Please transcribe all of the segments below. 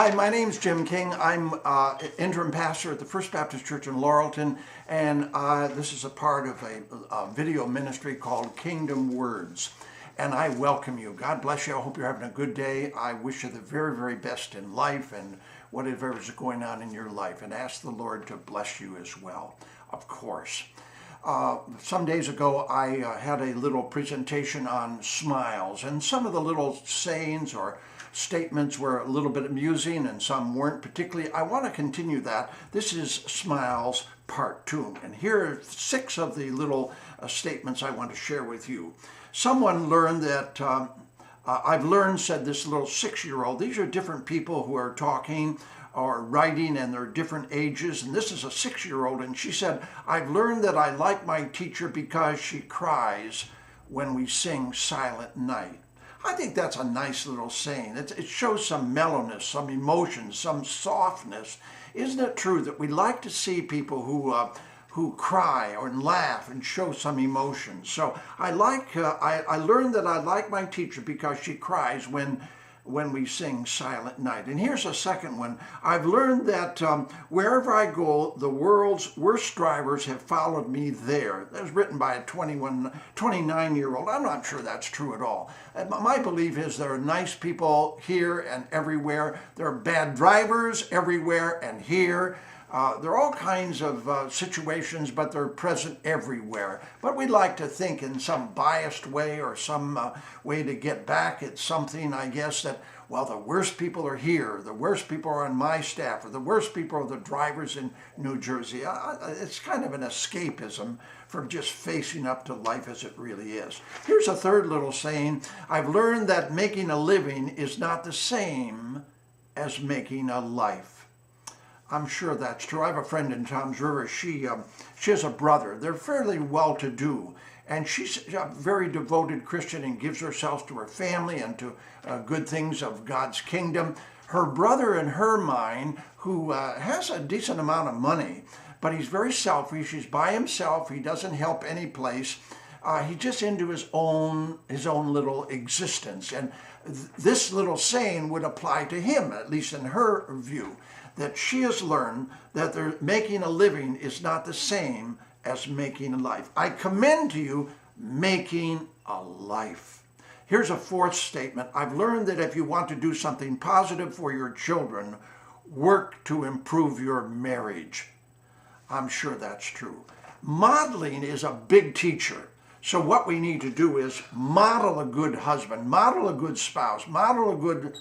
Hi, my name's Jim King. I'm interim pastor at the First Baptist Church in Laurelton, and this is a part of a video ministry called Kingdom Words. And I welcome you. God bless you. I hope you're having a good day. I wish you the very, very best in life and whatever is going on in your life. And ask the Lord to bless you as well, of course. Some days ago, I had a little presentation on smiles, and some of the little sayings or statements were a little bit amusing and some weren't particularly. I want to continue that. This is Smiles Part 2, and here are 6 of the little statements I want to share with you. Someone learned that, I've learned, said this little 6-year-old, these are different people who are talking or writing, and they're different ages, and this is a 6-year-old, and she said, I've learned that I like my teacher because she cries when we sing Silent Night. I think that's a nice little saying. It shows some mellowness, some emotion, some softness. Isn't it true that we like to see people who cry or laugh and show some emotion? So I learned that I like my teacher because she cries when we sing Silent Night. And here's a second one. I've learned that wherever I go, the world's worst drivers have followed me there. That was written by a 29-year-old. I'm not sure that's true at all. My belief is there are nice people here and everywhere. There are bad drivers everywhere and here. There are all kinds of situations, but they're present everywhere. But we like to think in some biased way or some way to get back at something, I guess, that, well, the worst people are here, the worst people are on my staff, or the worst people are the drivers in New Jersey. It's kind of an escapism from just facing up to life as it really is. Here's a third little saying. I've learned that making a living is not the same as making a life. I'm sure that's true. I have a friend in Toms River. She has a brother. They're fairly well-to-do, and she's a very devoted Christian and gives herself to her family and to good things of God's kingdom. Her brother, in her mind, who has a decent amount of money, but he's very selfish. He's by himself. He doesn't help any place. He's just into his own little existence. And this little saying would apply to him, at least in her view, that she has learned that making a living is not the same as making a life. I commend to you making a life. Here's a fourth statement. I've learned that if you want to do something positive for your children, work to improve your marriage. I'm sure that's true. Modeling is a big teacher. So what we need to do is model a good husband, model a good spouse, model a good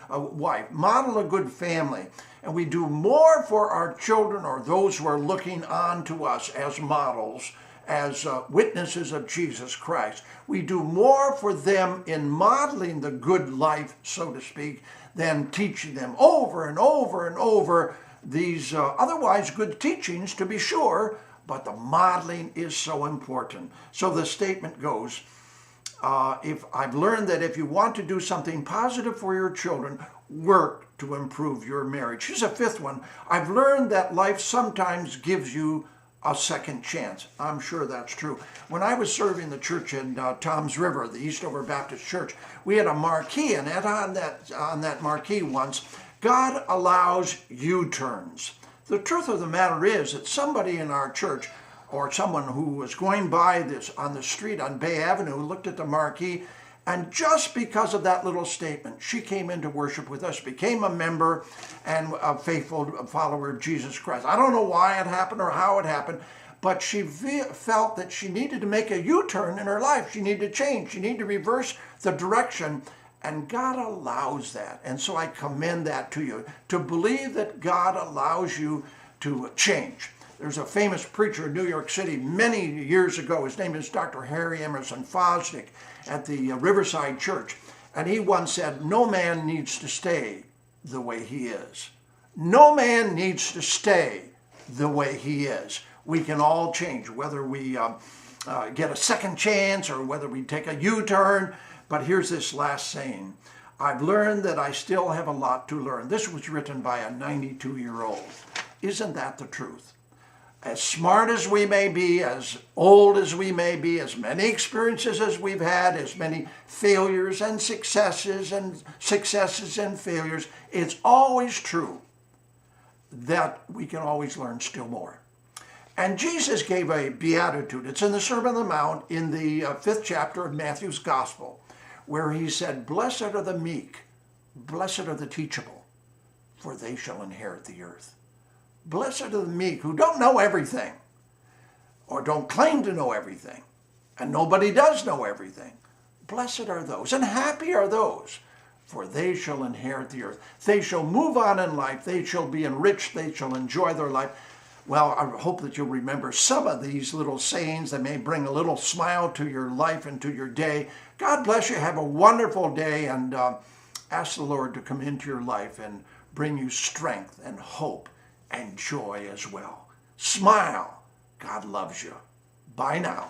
wife, model a good family. And we do more for our children or those who are looking on to us as models, as witnesses of Jesus Christ. We do more for them in modeling the good life, so to speak, than teaching them over and over and over these otherwise good teachings, to be sure, but the modeling is so important. So the statement goes, if I've learned that if you want to do something positive for your children, work to improve your marriage. Here's a fifth one. I've learned that life sometimes gives you a second chance. I'm sure that's true. When I was serving the church in Toms River, the Eastover Baptist Church, we had a marquee, and on that marquee once, God allows U-turns. The truth of the matter is that somebody in our church or someone who was going by this on the street on Bay Avenue looked at the marquee, and just because of that little statement, she came into worship with us, became a member and a faithful follower of Jesus Christ. I don't know why it happened or how it happened, but she felt that she needed to make a U-turn in her life. She needed to change. She needed to reverse the direction. And God allows that. And so I commend that to you, to believe that God allows you to change. There's a famous preacher in New York City many years ago. His name is Dr. Harry Emerson Fosdick at the Riverside Church. And he once said, no man needs to stay the way he is. No man needs to stay the way he is. We can all change, whether we get a second chance or whether we take a U-turn. But here's this last saying. I've learned that I still have a lot to learn. This was written by a 92-year-old. Isn't that the truth? As smart as we may be, as old as we may be, as many experiences as we've had, as many failures and successes and failures, it's always true that we can always learn still more. And Jesus gave a beatitude. It's in the Sermon on the Mount in the 5th chapter of Matthew's Gospel, where he said, "Blessed are the meek, blessed are the teachable, for they shall inherit the earth." Blessed are the meek who don't know everything or don't claim to know everything, and nobody does know everything. Blessed are those, and happy are those, for they shall inherit the earth. They shall move on in life. They shall be enriched. They shall enjoy their life. Well, I hope that you'll remember some of these little sayings that may bring a little smile to your life and to your day. God bless you. Have a wonderful day, and ask the Lord to come into your life and bring you strength and hope and joy as well. Smile. God loves you. Bye now.